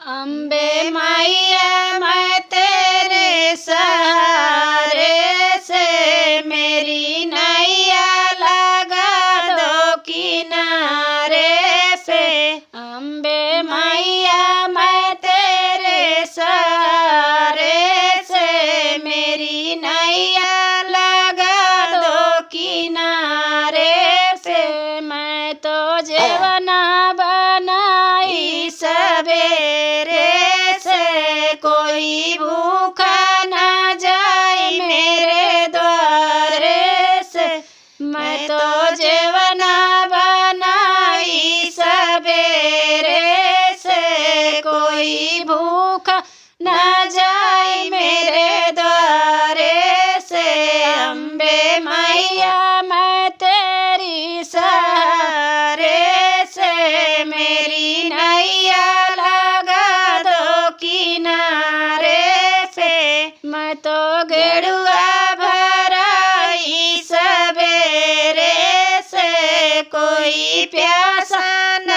अम्बे मैया मैं तेरे सहारे से, मेरी नैया लगा दो किनारे से। अम्बे मैया मैं तेरे सहारे से, मेरी नैया लगा दो किनारे से। मैं तो जेवना बनाई सवेरे से, कोई भूखा ना जाए मेरे द्वारे से। मैं तो जेवना बनाई सवेरे से, कोई भूखा ना जाए मेरे द्वारे से। अम्बे मैया मैं तेरी सहारे से, मेरी नैया लगा दो किनारे से। मैं तो गेड़ुआ भराई सवेरे से, कोई प्यासा न